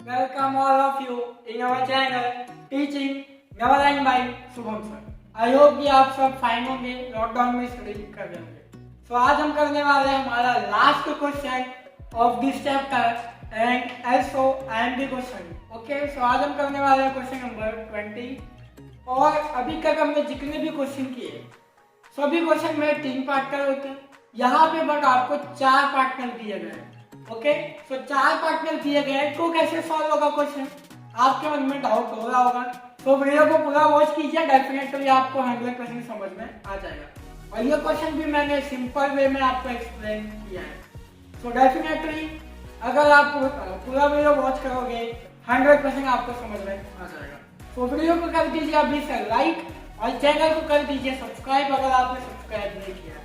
Welcome all of you in our channel Teaching Neverland by Shubham sir. I hope कि आप सब fine होंगे, lockdown में स्टडी कर रहे होंगे। सो आज हम करने वाले हैं हमारा last question of this chapter and also IMP question. Okay, so आज हम करने वाले हैं क्वेश्चन नंबर 20 और अभी तक हमने जितने भी क्वेश्चन किए सभी क्वेश्चन में 3 पार्टनर होते हैं। यहाँ पे बट आपको 4 पार्टनर दिए गए हैं। ओके, सो 4 पार्टनर दिए गए तो कैसे सॉल्व होगा क्वेश्चन, आपके मन में डाउट हो रहा होगा। तो वीडियो को पूरा वॉच कीजिए, डेफिनेटली आपको 100% समझ में आ जाएगा। और ये क्वेश्चन भी मैंने सिंपल वे में आपको एक्सप्लेन किया है। सो डेफिनेटली अगर आप पूरा वीडियो वॉच करोगे 100% आपको समझ में आ जाएगा। तो वीडियो को कर दीजिए अभी से लाइक और चैनल को कर दीजिए सब्सक्राइब अगर आपने सब्सक्राइब नहीं किया।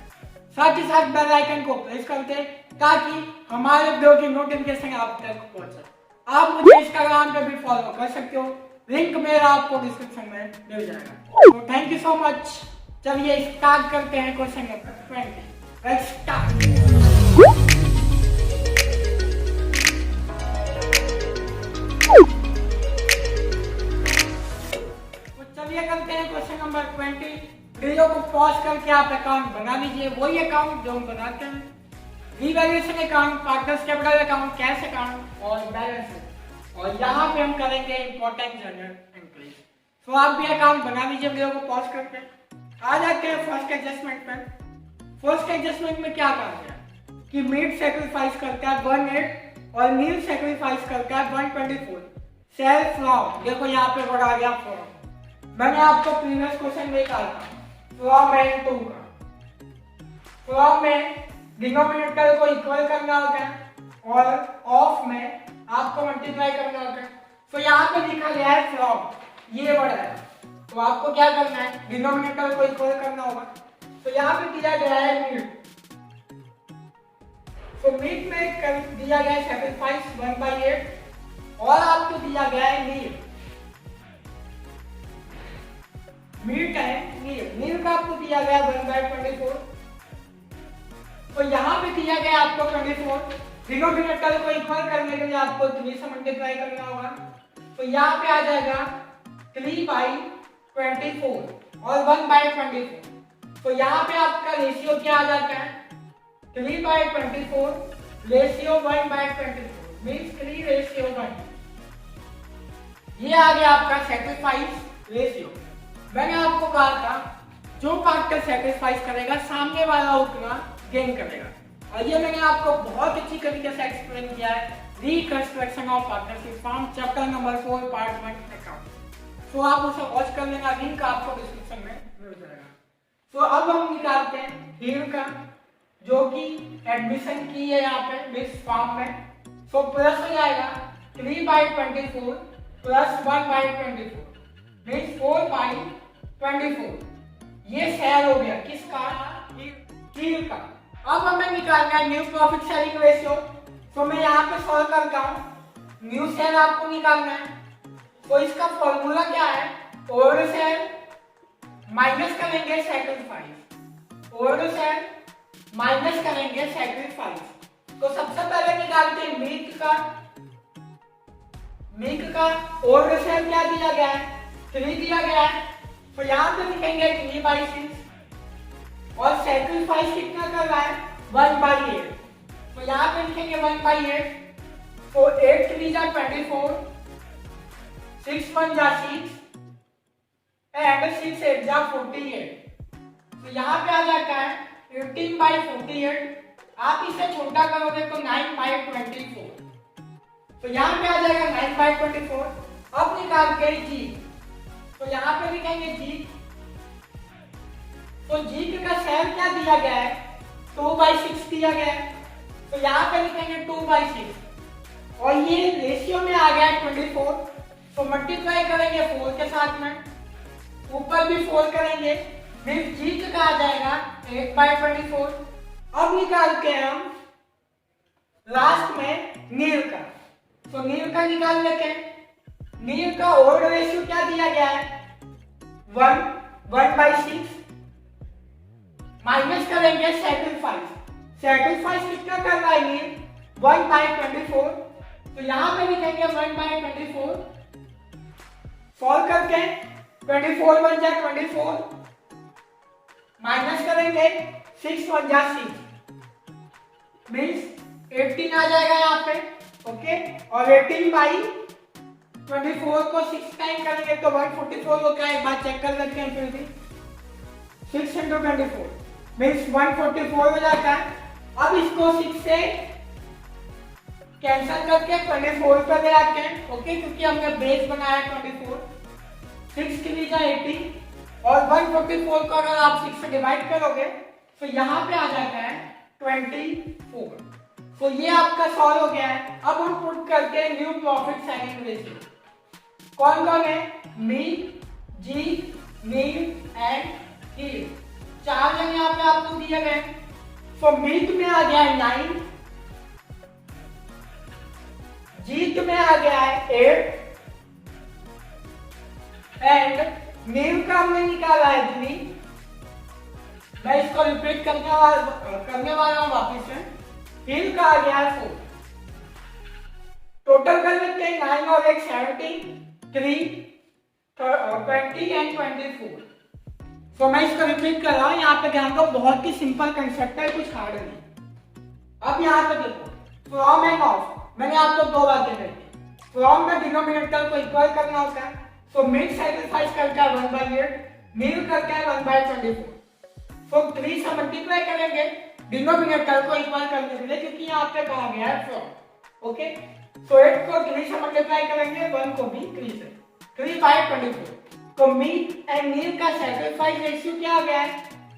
साथ ही साथ बेल आइकन को प्रेस कर दें ताकि हमारे वीडियो की नोटिफिकेशन आप तक पहुंचे। आप मुझे इंस्टाग्राम पे भी फॉलो कर सकते हो, लिंक मेरा आपको डिस्क्रिप्शन में मिल जाएगा। तो थैंक यू सो मच। चलिए स्टार्ट करते हैं क्वेश्चन नंबर 20। Let's start. तो चलिए करते हैं क्वेश्चन नंबर 20। वीडियो को पॉज करके आप अकाउंट बना लीजिए, वही अकाउंट जो हम बनाते हैं, revaluation account, partners capital account, cash account और बैलेंस। और यहाँ पे हम करेंगे इंपॉर्टेंट जर्नल एंट्रीज। तो आप भी अकाउंट बना लीजिए वीडियो को पॉज करके। आ जाते हैं फर्स्ट एडजस्टमेंट में। फर्स्ट एडजस्टमेंट में क्या कहा गया कि मीट सेक्रीफाइस करता है 108 और मील सेक्रीफाइस करता है 124। सेल फ्रॉम, देखो यहाँ पे बढ़ा गया फ्रॉम। मैंने आपको प्रीवियस क्वेश्चन में कहा था फ्रॉम एंड टू का। फ्रॉम में डिनोमिनेटर को इक्वल करना होता है और ऑफ में आपको मल्टीप्लाई करना होता है। तो यहाँ पे लिखा गया है फ्रॉम, ये बड़ा है तो आपको क्या करना है, डिनोमिनेटर को इक्वल करना होगा। तो यहाँ पे दिया गया है मीट। तो मीट में कर दिया गया है सेक्रीफाइस 1/8 और आपको दिया गया है मील। मीट है मील, मील का आपको दिया गया 1/24। तो यहाँ पे दिया गया आपको 24। डिनोमिनेटर को इक्वल करने के लिए आपको 3 से मल्टीप्लाई करना होगा। तो यहाँ पे आ जाएगा 3/24 और 1/24। तो यहाँ पे आपका रेशियो क्या आ जाता है, 3/24 रेशियो 1/24 मीन्स 3:1। ये आ गया आपका सेक्रीफाइस रेशियो। मैंने आपको कहा था जो पार्टनर सेक्रीफाइस करेगा सामने वाला उतना गेन करेगा। और ये मैंने आपको बहुत अच्छी तरीके से एक्सप्लेन किया है, reconstruction of partnership form chapter number 4 part 1 account. तो आप उसे वॉच कर लेना, लिंक आपको डिस्क्रिप्शन में मिल जाएगा। तो अब हम निकालते हैं हीर का, जो कि एडमिशन की है यहाँ पे मिक्स फॉर्म में। तो प्लस हो जाएगा 3/24 प्लस 1/24 मीन्स 4/24। ये शेयर हो गया किसका, हीर का। अब हमें निकालना है न्यू प्रॉफिट शेयरिंग रेशियो। तो मैं यहाँ पे सॉल्व करता हूँ। न्यू शेयर आपको निकालना है। तो इसका फॉर्मूला क्या है, ओल्ड शेयर माइनस करेंगे सेक्रीफाइस, ओल्ड शेयर माइनस करेंगे सेक्रीफाइस। तो सबसे पहले निकालते हैं मीट का। मीट का ओल्ड शेयर क्या दिया गया है, 3 दिया गया है। तो यहाँ पे लिखेंगे 3/6 और सेक्रीफाइस कितना कर रहा है 1/8। तो यहाँ पे लिखेंगे 1/8। तो 8 3 जा 24, 6 1 जा 6 एंड 6 8 जा 48। तो यहाँ पे आ जाता है 18/48। आप इसे छोटा करोगे तो 9/24। तो यहाँ पे आ जाएगा 9/24। अब निकालते हैं जी। तो यहाँ पे लिखेंगे जी। तो जी का शेयर क्या दिया गया है, 2/6 दिया गया है। तो यहाँ पे लिखेंगे 2/6 और ये रेशियो में आ गया है 24। तो मल्टीप्लाई करेंगे 4 के साथ में, ऊपर भी 4 करेंगे, फिर जी का आ जाएगा 8/24। अब निकालते हैं हम लास्ट में नील का। तो नील का निकाल लेते हैं। नील का ओल्ड रेशियो क्या दिया गया है 1/6 माइनस करेंगे सेक्रीफाइस। सेक्रीफाइस कितना कर रहा है 1/24। तो यहाँ पे लिखेंगे 1/24, सॉल्व करके 24 बन जाए 24, माइनस करेंगे 6 1 जा 6 मीन्स 18 आ जाएगा यहाँ पे। ओके, और 18/24 को 6 टाइम करेंगे तो 144 हो गया। एक बार चेक कर लेते हैं फिर भी। 6 × 24 मीन्स 144 हो जाता है। अब इसको 6 से कैंसिल करके 24 पर ले आते हैं। ओके, क्योंकि हमने बेस बनाया 24, 6 की जगह 18 और 144 को अगर आप 6 से डिवाइड करोगे तो यहाँ पे आ जाता है 24। तो ये आपका सॉल्व हो गया है। अब हम पुट करते हैं न्यू प्रॉफिट सेलिंग रेशियो। कौन कौन है? मी, जी, नील एंड हील, 4 जन यहाँ पे आपको दिए गए। तो मीट में आ गया है 9, जीत में आ गया है 8 एंड नील का हमने निकाला है 3। मैं इसको रिपीट करने वाला हूं वापिस से। हील का आ गया है 4। टोटल कर लेते हैं 9 और 1 17, 3 20 एंड 24। तो मैं इसको रिपीट कर रहा हूं। यहाँ पे ध्यान दो, बहुत ही सिंपल कंसेप्ट है, कुछ हार्ड नहीं। अब यहाँ पे देखो, फ्रॉम एंड ऑफ मैंने आपको 2 बातें कही। फ्रॉम में डिनोमिनेटर को इक्वल करना होता है, तो मिड सैक्रिफाइस करके 1/8, मील करके 1/24। तो 3 से मल्टीप्लाई करेंगे डिनोमिनेटर को इक्वल करने के लिए, क्योंकि यहाँ पे कहा गया है फ्रॉम। ओके, तो 8 को 3 से मल्टीप्लाई करेंगे, 1 को भी 3 से, 3/24। तो मीट एंड मील का सैक्रिफाइस रेशियो क्या आ गया है?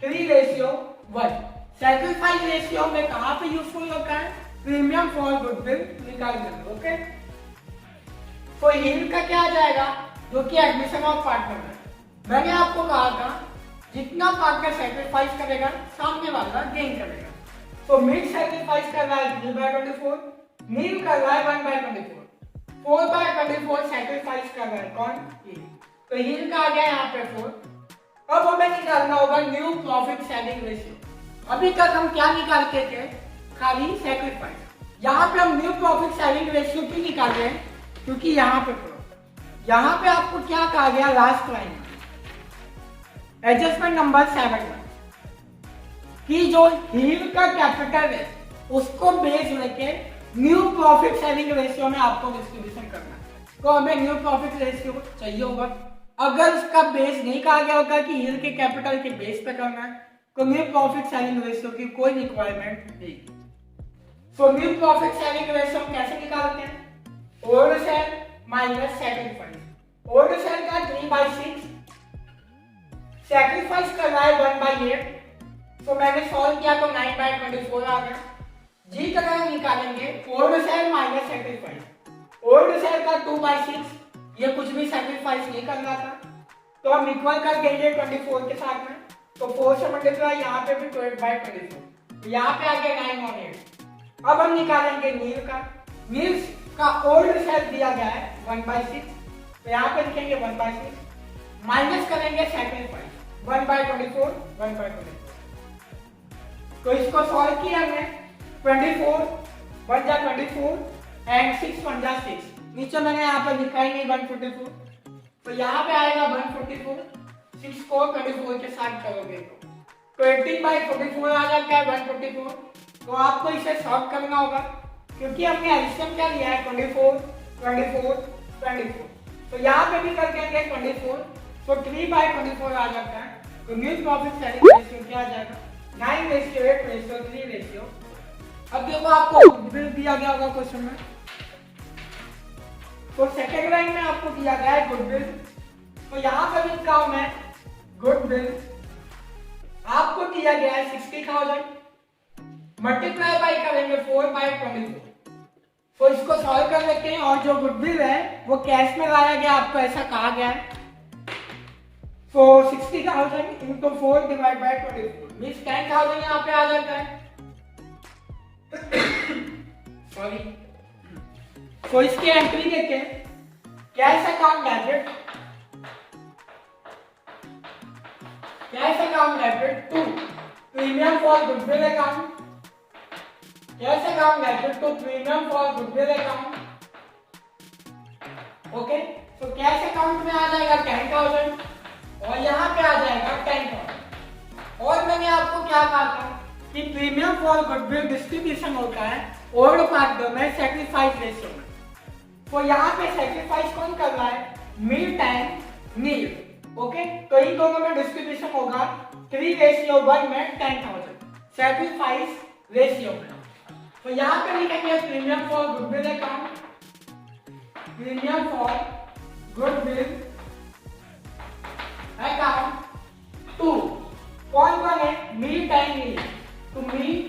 3:1। सैक्रिफाइस रेशियो में कहां पे यूजफुल होता है? प्रीमियम फॉर गुडविल निकालने। ओके, तो हील का क्या आ जाएगा? जो कि एडमिशन ऑफ पार्टनर है। मैंने आपको कहा था जितना पार्टनर सैक्रिफाइस करेगा सामने वाला गेन करेगा। तो मीट सैक्रिफाइस कर रहा है 3/24, नील कर रहा है 1/24, 4/24 सैक्रिफाइस कर रहा है कौन? हील। तो हील का आ गया यहाँ पे 4। अब हमें निकालना होगा न्यू प्रॉफिट सेलिंग रेशियो। अभी तक हम क्या निकालते थे? खाली सैक्रिफाइस। यहाँ पे हम न्यू प्रॉफिट सेलिंग रेशियो क्यों निकाल रहे हैं? क्योंकि यहाँ पे आपको क्या कहा गया लास्ट लाइन एडजस्टमेंट नंबर 7 में कि जो हील का कैपिटल है उसको बेस लेके न्यू प्रॉफिट सेलिंग रेशियो में आपको डिस्ट्रीब्यूशन करना है। तो हमें न्यू प्रॉफिट रेशियो चाहिए होगा। अगर उसका बेस नहीं कहा गया होगा कि हील के कैपिटल के बेस पे करना है, तो न्यू प्रॉफिट सेलिंग रेशियो की कोई रिक्वायरमेंट नहीं। So new profit selling ratio कैसे निकालते हैं? Old sale minus sacrifice. Old sale का 3/6, सैक्रिफाइस कर रहा है 1/8। तो मैंने सॉल्व किया तो 9/24 आ गया। जी का निकालेंगे old sale minus sacrifice. Old sale का 2/6, ये कुछ भी सैक्रिफाइस नहीं कर रहा था, तो हम इक्वल कर देंगे 24 के साथ में। तो 4 से मल्टीप्लाई, यहाँ पे भी 12/24, यहाँ पे आ गया 9 और 8। अब हम निकालेंगे नील का। नील का ओल्ड सेल दिया गया है 1/6, तो यहाँ पे लिखेंगे 1/6, माइनस करेंगे सैक्रिफाइस 1/24, 1/24। तो इसको सॉल्व किया हमने, 24 1 जा 24 एंड 6 1 जा 6। नीचे मैंने यहाँ पे लिखा ही नहीं 144, तो यहाँ पे आएगा 144। 6 को 24 के साथ करोगे तो 18/44 आ जाता है 144। तो आपको इसे सॉल्व करना होगा, क्योंकि हमने एडिशन क्या लिया है 24 24 24। तो यहाँ पे भी कर देंगे 24, तो 3/24 आ जाता है। तो न्यू प्रॉफिट सेलिंग रेशियो क्या आ जाएगा? 9:8 रेशियो। अब देखो आपको गुडविल दिया गया होगा क्वेश्चन में, तो सेकेंड लाइन में आपको दिया गया है गुडविल। तो यहाँ पे लिखा हूं मैं गुडविल, आपको दिया गया है 60,000, मल्टीप्लाई बाई करेंगे 4/24। तो इसको सॉल्व कर लेते हैं, और जो गुडविल है वो कैश में लाया गया, आपको ऐसा कहा गया है। तो 60,000 इंटू 4 डिवाइड बाई 24 मीन्स 10,000 यहाँ पे आ जाता है। सॉरी, तो इसकी एंट्री देखें, cash account debit, cash account debit to premium for goodwill account, cash account debit to premium for goodwill account okay, तो कैश अकाउंट में आ जाएगा 10,000 और यहाँ पे आ जाएगा 10,000। और मैंने आपको क्या कहा था कि प्रीमियम फॉर गुडविल डिस्ट्रीब्यूशन होता है ओल्ड पार्टनर में सैक्रिफाइस रेशियो में। तो यहाँ पे सैक्रिफाइस कौन कर रहा है, मीट एंड नील। ओके, तो इन दोनों में डिस्ट्रीब्यूशन होगा 3:1 में 10,000 सैक्रिफाइस रेशियो में। तो यहाँ पे लिखेंगे premium for goodwill account, premium for goodwill account to कौन कौन है, Meet and Neel. To Meet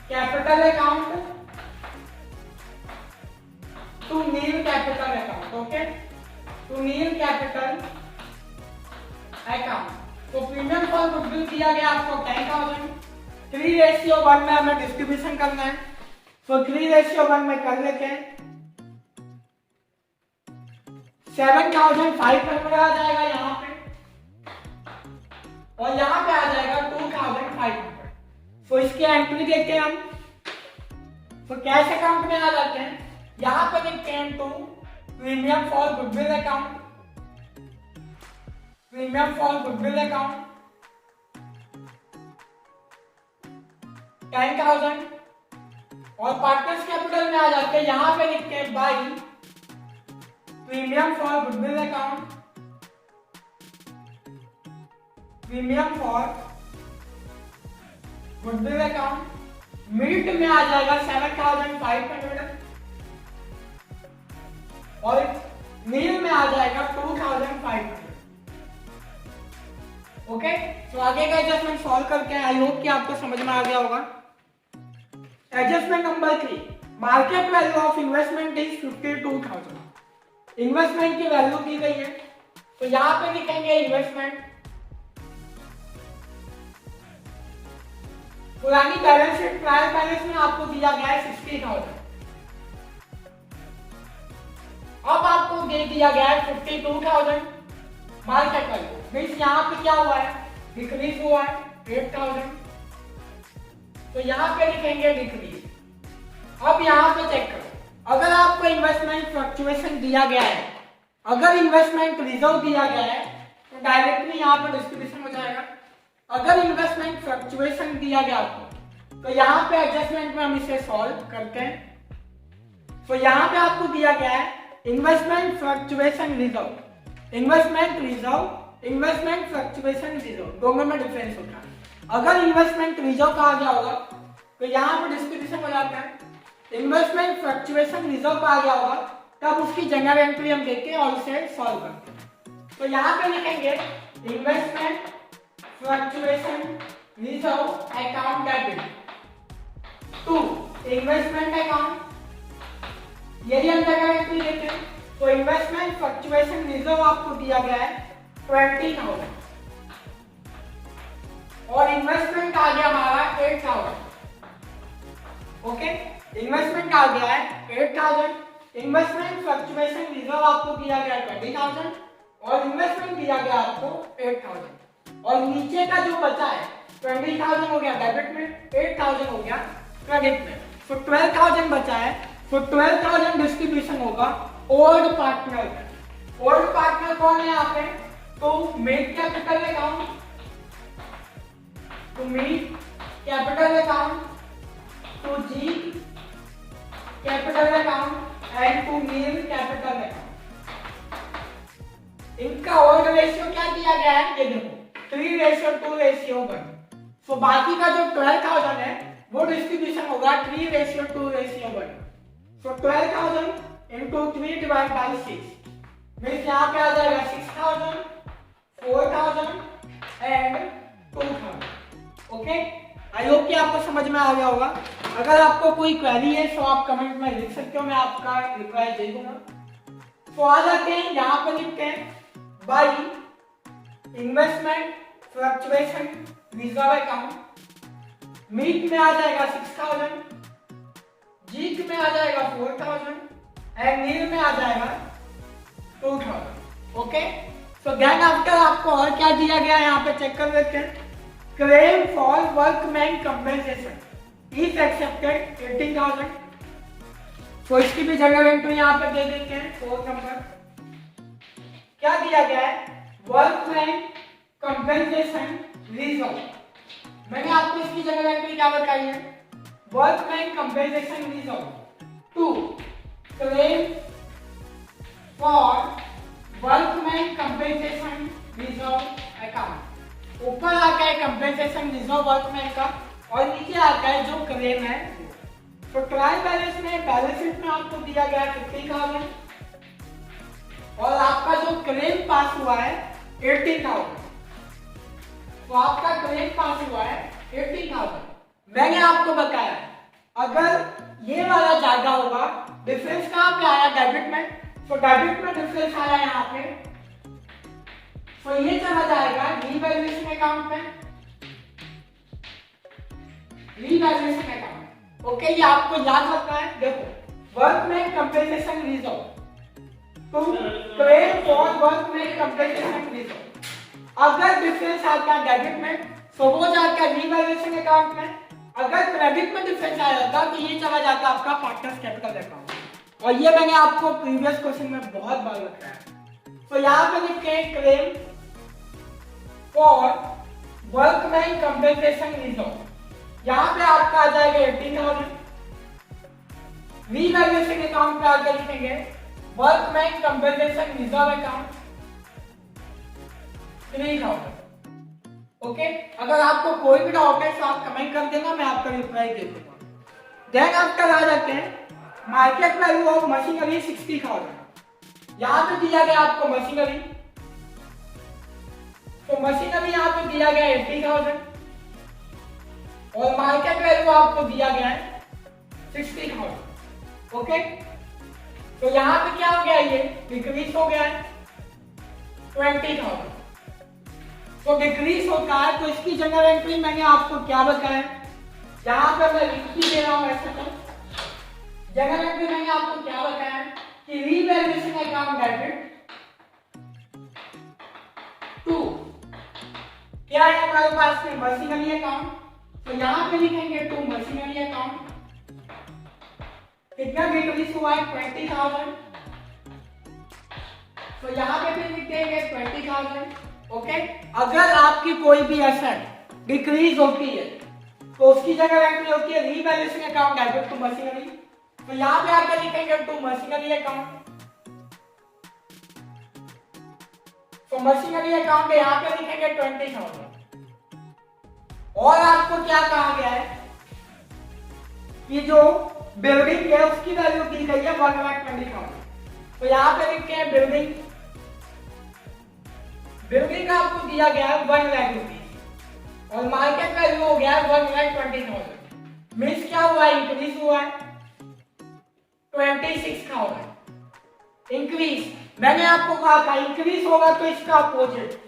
capital account, to Neel capital account. Okay, to Neel capital account. तो प्रीमियम फॉर गुडविल दिया गया आपको 10,000, 3:1 में हमें डिस्ट्रीब्यूशन करना है। तो 3:1 में कर लेते हैं, 7,500 आ जाएगा यहाँ पे और यहाँ पे आ जाएगा 2,500। तो इसके एंट्री देखते हैं हम। तो कैश अकाउंट में आ जाते हैं, यहाँ पे लिखते हैं to premium for goodwill account, premium for goodwill account 10,000 और पार्टनर्स कैपिटल में आ जाते हैं, यहां पे लिखते हैं by premium for goodwill account, premium for goodwill account. Meet में आ जाएगा 7,500 और नील में आ जाएगा 2,500। ओके, तो आगे का एडजस्टमेंट सॉल्व करते हैं। आई होप कि आपको समझ में आ गया होगा। Adjustment number 3, market value of investment is 52,000। Investment की वैल्यू दी गई है, तो यहां पे लिखेंगे इन्वेस्टमेंट। पुरानी बैलेंस शीट ट्रायल बैलेंस में आपको दिया गया है 60,000, अब आपको दे दिया गया है 52,000 मार्केट वैल्यू। मीन्स यहाँ पे क्या हुआ है, डिक्रीज हुआ है 8,000, तो यहाँ पे लिखेंगे डिक्रीज। अब यहाँ पे चेक करो, अगर आपको इन्वेस्टमेंट फ्लक्चुएशन दिया गया है, अगर इन्वेस्टमेंट रिजर्व दिया गया है तो डायरेक्टली यहाँ पे डिस्ट्रीब्यूशन हो जाएगा। अगर इन्वेस्टमेंट फ्लक्चुएशन दिया गया आपको तो यहाँ पे एडजस्टमेंट में हम इसे सॉल्व करते हैं। तो यहाँ पे आपको दिया गया है investment fluctuation reserve, investment reserve, investment fluctuation reserve, दोनों में डिफरेंस होता है। अगर इन्वेस्टमेंट रिजर्व कहा गया होगा तो यहाँ पे डिस्ट्रीब्यूशन हो जाता है। इन्वेस्टमेंट फ्लक्चुएशन रिजर्व कहा गया होगा तब उसकी जनरल एंट्री हम देखते हैं और उसे सॉल्व करते हैं। तो यहाँ पे लिखेंगे investment fluctuation reserve account debit to investment account, यही हम जनरल एंट्री देते हैं। तो इन्वेस्टमेंट फ्लक्चुएशन रिजर्व आपको दिया गया है 20,000 और इन्वेस्टमेंट आ गया हमारा 8,000। ओके, इन्वेस्टमेंट आ गया है 8,000, इन्वेस्टमेंट फ्लक्चुएशन रिजर्व आपको दिया गया 20,000 और इन्वेस्टमेंट दिया गया आपको 8,000 और नीचे का जो बचा है 20,000 हो गया डेबिट में, 8,000 हो गया क्रेडिट में, तो 12,000 बचा है। तो 12,000 डिस्ट्रीब्यूशन होगा ओल्ड पार्टनर में। ओल्ड पार्टनर कौन है यहाँ पे, तो make capital account, to meet capital account, to G capital account and to nil capital account। इनका ओल्ड रेशियो क्या दिया गया है, ये देखो 3:2:1। तो बाकी का जो 12,000 है वो डिस्ट्रीब्यूशन होगा 3:2:1। तो 12,000 into 3 divided by 6 मीन्स यहाँ पे आ जाएगा 6,000, 4,000 and 2,000। ओके, आई होप कि आपको समझ में आ गया होगा। अगर आपको कोई क्वेरी है तो आप कमेंट में लिख सकते हो, मैं आपका रिप्लाई दे दूंगा। तो आ जाते हैं यहाँ पे लिखते हैं by investment fluctuation reserve account. Meet में आ जाएगा 6,000, जीत में आ जाएगा 4,000 एंड नील में आ जाएगा 2,000। ओके, तो देन आफ्टर आपको और क्या दिया गया है यहाँ पे चेक कर लेते हैं। Claim for workman compensation is accepted 18,000, तो इसकी भी जनरल एंट्री यहाँ पे दे देते हैं 4 नंबर। क्या दिया गया है? Workman compensation reserve. मैंने आपको इसकी जनरल एंट्री क्या बताई है? Workman compensation reserve to claim for workman compensation reserve account. ऊपर आता है कंपेंसेशन रिजर्व वर्कमैन का और नीचे आता है जो क्लेम है। तो ट्रायल बैलेंस में बैलेंस शीट में आपको दिया गया 50,000 और आपका जो क्लेम पास हुआ है 18,000। तो आपका क्लेम पास हुआ है 18,000। मैंने आपको बताया अगर ये वाला ज्यादा होगा, डिफरेंस कहां पे आया? डेबिट में। तो डेबिट में डिफरेंस आया यहाँ पे, तो ये चला जाएगा रीवैल्यूएशन अकाउंट में, रीवैल्यूएशन अकाउंट। ओके, ये आपको याद रखना है। देखो, workman compensation reserve to claim for workman compensation reserve. अगर डिफरेंस आता है डेबिट में तो वो जाता है रीवैल्यूएशन अकाउंट में। अगर क्रेडिट में डिफरेंस आ जाता तो ये चला जाता आपका पार्टनर्स कैपिटल अकाउंट। और ये मैंने आपको प्रीवियस क्वेश्चन में बहुत बार बताया। तो यहाँ पे लिखते हैं claim for workman compensation reserve. यहाँ पे आपका आ जाएगा 18,000। रीवैल्यूएशन अकाउंट पे आकर लिखेंगे workman compensation reserve account 3,000। Okay, अगर आपको कोई भी डाउट है तो आप कमेंट कर देना, मैं आपका रिप्लाई दे दूंगा। देन आफ्टर आ जाते हैं मार्केट वैल्यू ऑफ मशीनरी 60,000। यहाँ पे दिया गया आपको मशीनरी, तो मशीनरी यहाँ पे दिया गया 80,000 और मार्केट वैल्यू आपको दिया गया है 60,000। ओके, तो यहाँ पे क्या हो गया? ये डिक्रीज हो गया है 20,000। तो डिक्रीज होता है तो इसकी जनरल एंट्री मैंने आपको क्या बताया? यहाँ पे मैं लिख ही दे रहा हूँ ऐसे। तो जनरल एंट्री मैंने आपको क्या बताया कि रीवैल्यूएशन अकाउंट डेबिट टू क्या है हमारे पास में मशीनरी अकाउंट। तो यहाँ पे लिखेंगे टू मशीनरी अकाउंट। कितना डिक्रीज हुआ है? 20,000। तो यहाँ पे भी लिख देंगे 20,000। ओके, अगर आपकी कोई भी एसेट डिक्रीज होती है तो उसकी जगह एंट्री होती है revaluation account debit to machinery. तो यहाँ पे आकर लिखेंगे टू मशीनरी अकाउंट। तो मशीनरी अकाउंट यहाँ पे लिखेंगे 20,000। और आपको क्या कहा गया है कि जो बिल्डिंग है उसकी वैल्यू दी गई है 1,20,000। तो यहाँ पे लिखते हैं बिल्डिंग, बिल्डिंग का आपको दिया गया है 1 लाख रुपीज और मार्केट वैल्यू हो गया है 1,20,000। मीन्स क्या हुआ? इंक्रीज हुआ है 26,000 इंक्रीज। मैंने आपको कहा था इंक्रीज होगा तो इसका अपोजिट,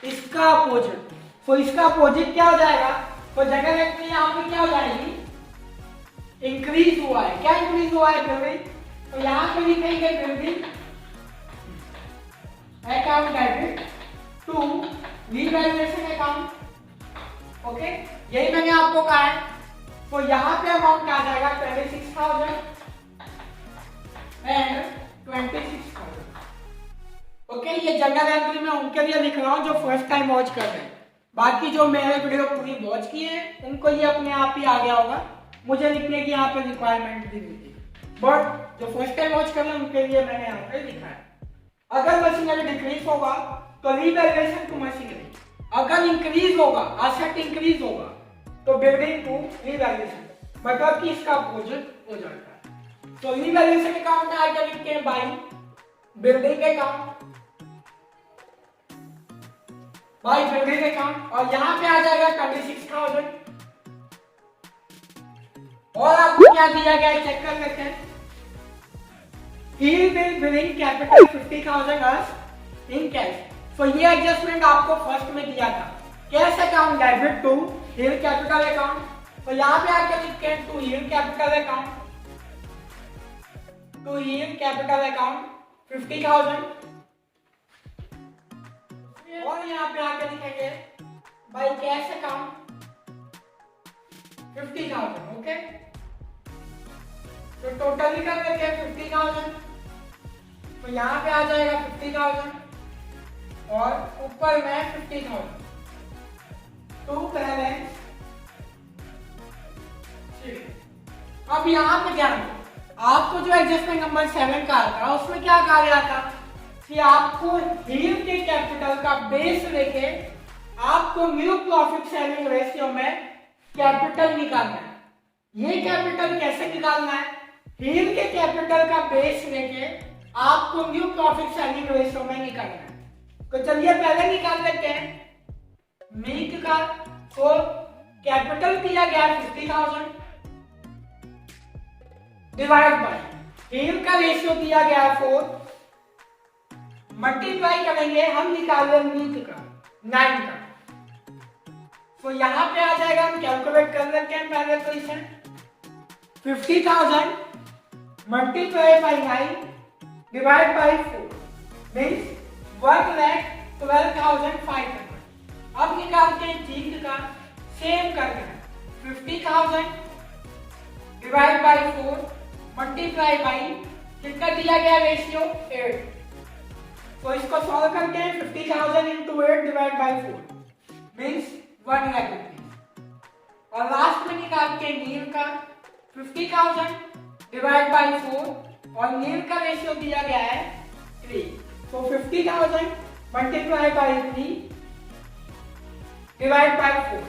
इसका अपोजिट। तो इसका अपोजिट क्या हो जाएगा? तो जनरल एंट्री यहाँ पे क्या हो जाएगी? इंक्रीज हुआ है। क्या इंक्रीज हुआ है? बिल्डिंग। तो यहाँ पे लिखेंगे building account debit to revaluation account. Okay, यही मैंने आपको कहा है। तो यहाँ पे अमाउंट आ जाएगा 26,000 एंड 26,000। ओके, ये जनरल एंट्री में उनके लिए लिख रहा हूँ जो फर्स्ट टाइम वॉच कर रहे हैं। बाकी जो मेरे वीडियो पूरी वॉच किए हैं उनको ये अपने आप ही आ गया होगा, मुझे लिखने की यहाँ पे रिक्वायरमेंट भी नहीं थी। बट जो फर्स्ट टाइम वॉच कर रहे हैं उनके लिए मैंने यहाँ पे लिखा है। अगर मशीनरी डिक्रीज होगा तो रीवैल्यूएशन टू मशीनरी, अगर इंक्रीज होगा एसेट इंक्रीज होगा तो बिल्डिंग टू रीवैल्यूएशन, मतलब कि इसका अपोजिट हो जाता है। तो रीवैल्यूएशन अकाउंट में आगे लिखते हैं by building account, by building account और यहाँ पे आ जाएगा 26,000। और आपको क्या दिया गया है चेक कर लेते हैं। He will bring capital 50,000 as in cash। तो ये एडजस्टमेंट आपको फर्स्ट में दिया था, cash account debit to Hill capital account. तो यहाँ पे आके लिखते हैं to Hill capital account, to Hill capital account 50,000 और यहाँ पे आके लिखेंगे बाय कैश अकाउंट 50,000। ओके, तो टोटली कर लेते हैं 50,000, तो यहाँ पे आ जाएगा 50,000 और ऊपर में 50,000 टू बैलेंस। अब यहाँ पे क्या है, आपको जो एडजस्टमेंट नंबर 7 का था उसमें क्या कहा गया था कि आपको हील के कैपिटल का बेस लेके आपको न्यू प्रॉफिट शेयरिंग रेशियो में कैपिटल निकालना है। ये कैपिटल कैसे निकालना है, हील के कैपिटल का बेस लेके आपको न्यू प्रॉफिट शेयरिंग रेशियो में निकालना है। तो चलिए पहले निकाल लेते हैं मीट का। तो कैपिटल दिया गया 50,000 डिवाइड बाय हील का रेशियो दिया गया 4, मल्टीप्लाई करेंगे हम निकाल रहे मीट का 9 का। तो यहाँ पे आ जाएगा, हम कैलकुलेट कर लेते हैं पहले तो इसे 50,000 multiply by 9 divide by 4 means 1,12,500। अब निकालते हैं जीत का, सेम करना है 50,000 डिवाइड बाय 4 मल्टीप्लाई बाय कितना दिया गया रेशियो 8। तो इसको सॉल्व करते हैं 50,000 into 8 divide by 4 means 1 lakh rupees. और लास्ट में निकालते हैं नील का 50,000 डिवाइड बाय 4 और नील का रेशियो दिया गया है 3। तो 50,000 मल्टीप्लाई बाय 3 डिवाइड बाय 4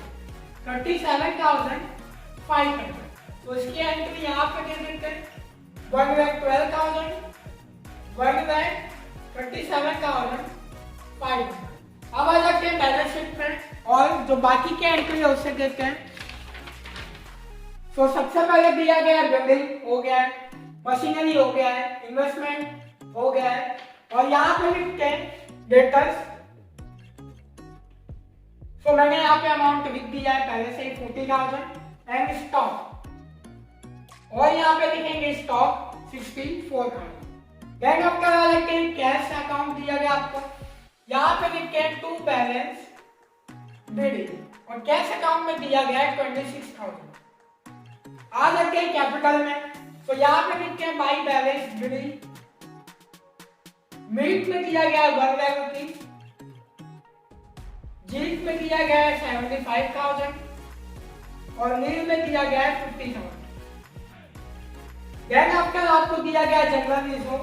37,500। तो इसकी एंट्री यहाँ पे दे देते हैं 1,12,000 1,37,500। अब आ जाते हैं बैलेंस शीट में और जो बाकी के एंट्री है उससे देखते हैं। तो सबसे पहले दिया गया है बिल्डिंग हो गया है, मशीनरी हो गया है, इन्वेस्टमेंट हो गया है और यहाँ पे लिखते हैं डेटर्स। तो मैंने यहाँ पे अमाउंट लिख दिया है पहले से 40,000 एंड स्टॉक, और यहाँ पे लिखेंगे स्टॉक 64,000। देन अब करा लेते हैं कैश अकाउंट दिया गया आपको, यहाँ पे लिखते हैं टू बैलेंस बिडिंग और कैश अकाउंट में दिया गया है 26,000। आ जाते हैं कैपिटल में, तो यहाँ पे लिखते हैं बाई बैलेंस बिडिंग। मीट में दिया गया है 1 लाख रुपीज, जीत में दिया गया है 75,000 और नील में दिया गया है 50,000। देन आफ्टर आपको दिया गया जनरल रिजर्व,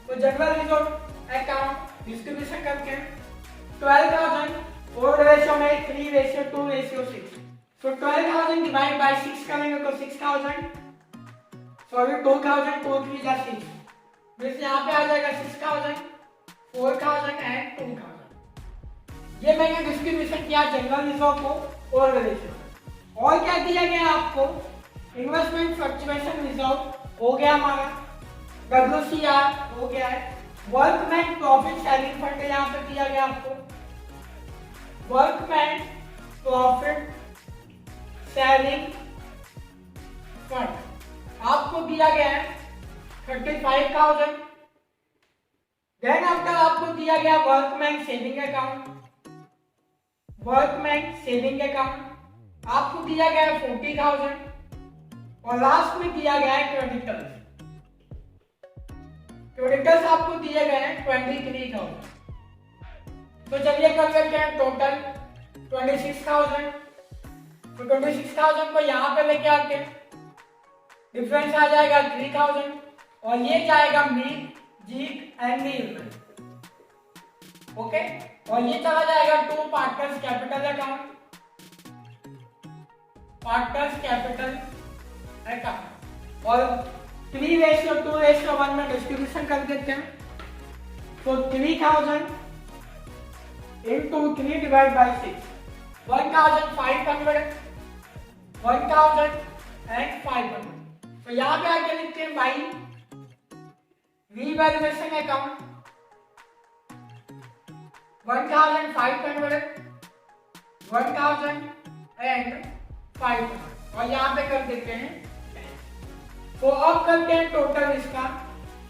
तो जनरल रिजर्व अकाउंट डिस्ट्रीब्यूशन करके 12,000 और रेशियो में 3:2:6। तो 12,000 डिवाइड बाय 6 करेंगे तो 6,000 सॉरी 2,000 2 3 जा 6 मींस यहाँ पे आ जाएगा 6,000 4,000 एंड 2,000। ये मैंने डिस्ट्रीब्यूशन किया जनरल रिजर्व को और रेशियो। और क्या दिया गया आपको, इन्वेस्टमेंट फ्लक्चुएशन रिजर्व हो गया हमारा, WCR हो गया है, वर्कमैन प्रॉफिट शेयरिंग फंड यहाँ पे दिया गया आपको, वर्कमैन प्रॉफिट शेयरिंग फंड आपको दिया गया है 35,000। देन आफ्टर आपको दिया गया workman saving account, workman saving account आपको दिया गया है 40,000 और लास्ट में दिया गया है क्रेडिटर्स। क्रेडिटर्स आपको दिए गए हैं 23,000। तो चलिए कर लेते हैं टोटल 26,000। तो 26,000 को यहाँ पे लेके आते हैं, डिफरेंस आ जाएगा 3,000 और ये जाएगा मीट जीत एंड नील में, ओके। और ये चला जाएगा to partners capital account, partners capital account और 3:2:1 में डिस्ट्रीब्यूशन कर देते हैं। तो 3,000 into 3 डिवाइड बाय 6 1,500 1,500। तो यहाँ पे आके लिखते हैं बाई रीवैल्यूएशन अकाउंट 1,500 1,500 और यहाँ पे कर देते हैं। तो अब करते हैं टोटल इसका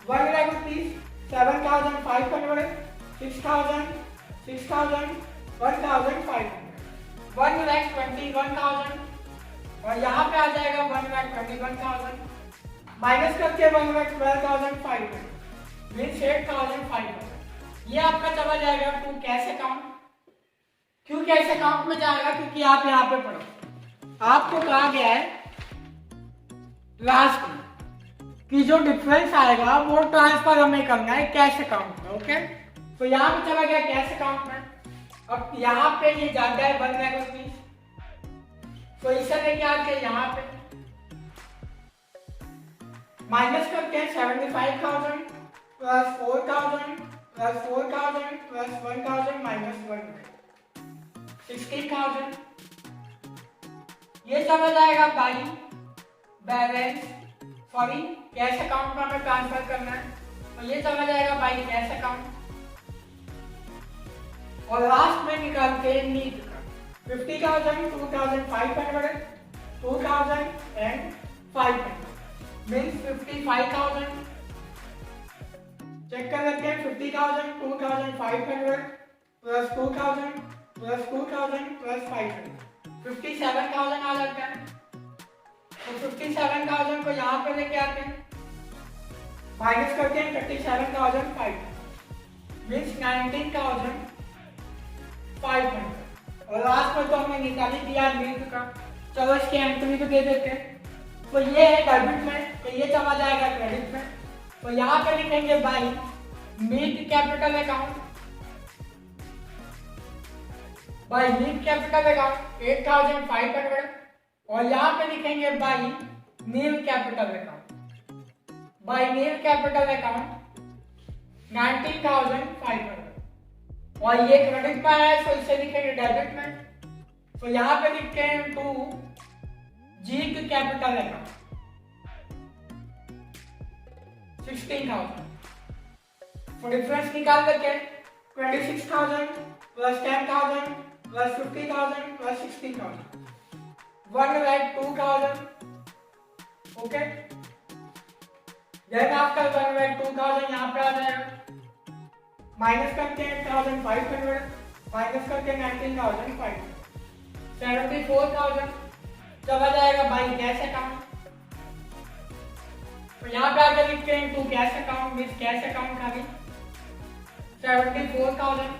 1 लाख रुपीज 7,500 6,000 6,000 1,500 1,21,000 और यहाँ पे आ जाएगा 1,21,000 माइनस करके 1,12,500 मीन्स 8,500। ये आपका चला जाएगा टू कैश अकाउंट। क्यों कैश अकाउंट में जाएगा? क्योंकि आप यहाँ पे पढ़ो, आपको कहा गया है लास्ट में कि जो डिफरेंस आएगा वो ट्रांसफर हमें करना है कैश अकाउंट में। ओके, तो यहाँ पे चला गया कैश अकाउंट में। अब यहाँ पे ये जाता है 1 लाख रुपीज, तो इसे लेके आके यहाँ पे माइनस करके 75,000 प्लस 4,000 प्लस 4,000 प्लस 1,000 माइनस 16,000। ये चला जाएगा by balance, sorry cash account में हमें ट्रांसफर करना है, तो ये चला जाएगा बाई कैश अकाउंट। और लास्ट में निकालते हैं नीड का 50,000, 2,500, 2,000 एंड 500 मीन्स 55,000। चेक कर लेते हैं 50,000, 2,500 प्लस 2,000 प्लस 2,000 प्लस 500 57,000 आ जाता है। तो 57,000 को यहाँ पे लेके आते हैं, माइनस करते हैं 37,500 मीन्स 19,500 और लास्ट में तो हमने निकाल ही दिया नीड का। चलो इसकी एंट्री तो दे देते हैं। तो ये है डेबिट में, तो ये चला जाएगा क्रेडिट में। तो यहाँ पे लिखेंगे by Neel capital account, by Neel capital account 8,500 और यहाँ पे लिखेंगे by Neel capital account, by Neel capital account 19,500 और ये क्रेडिट में है तो इसे लिखेंगे डेबिट में। तो यहाँ पे लिखते हैं टू जीत कैपिटल अकाउंट 16,000। तो डिफरेंस निकाल करके 26,000 plus 10,000 plus 50,000 plus 16,000 1,02,000। Okay, then आपका 1,02,000 यहाँ पे आ जाएगा, माइनस करके 8,500 माइनस करके 19,500 74,000 चला जाएगा बाई कैश अकाउंट। तो यहाँ पे आकर लिखते हैं to cash account means cash account का भी 74,000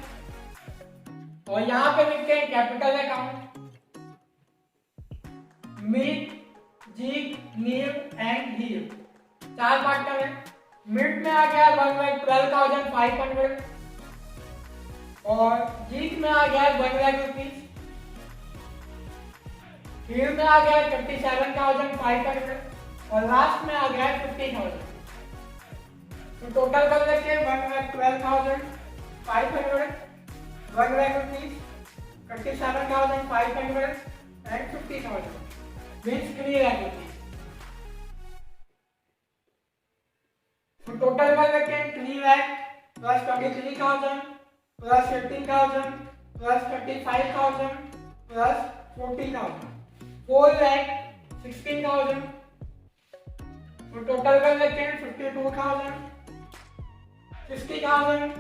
और यहाँ पे लिखते हैं capital account Meet G Neel and Hill, 4 partner है। मिड में आ गया 1,12,500 और जीत में आ गया 1 लाख रुपीज, हील में आ गया 37,500 और लास्ट में आ गया 50,000। तो टोटल कर लेते हैं 1,12,500 1 lakh rupees 37,500 and 50,000 means 3 lakh rupees. तो टोटल कर लेते हैं 3 lakh plus 23,000 plus 15,000 plus 35,000 plus 40,000 4 lakh 16,000। तो टोटल कर लेते हैं 52,000 60,000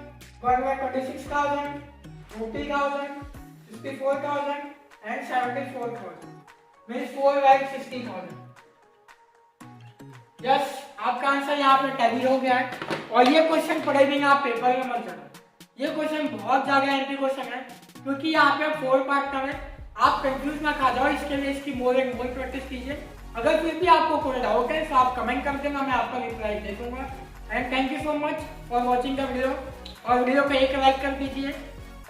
1,26,000 40,000 64,000 एंड 74,000 मीन्स 4,60,000। यस, आपका आंसर यहाँ पे टैली हो गया है। और ये क्वेश्चन पढ़े भी आप पेपर में मत जाना, ये क्वेश्चन बहुत ज्यादा एंटी क्वेश्चन है क्योंकि यहाँ पे 4 पार्ट में आप कंफ्यूज ना खा जाओ। इसके लिए इसकी मोर एंड मोर प्रैक्टिस कीजिए। अगर फिर भी आपको कोई डाउट है तो आप कमेंट कर देना, मैं आपका रिप्लाई दे दूंगा। And thank you so much for watching the video. और वीडियो को एक लाइक कर दीजिए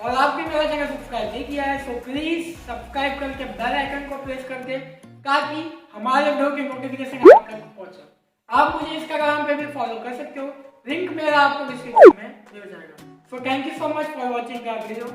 और आप भी मेरा चैनल सब्सक्राइब नहीं किया है सो प्लीज सब्सक्राइब करके बेल आइकन को प्रेस कर दे ताकि हमारे वीडियो की नोटिफिकेशन आप तक पहुंचे। आप मुझे इंस्टाग्राम पे भी फॉलो कर सकते हो, लिंक मेरा आपको डिस्क्रिप्शन में मिल जाएगा। So thank you so much for watching the video.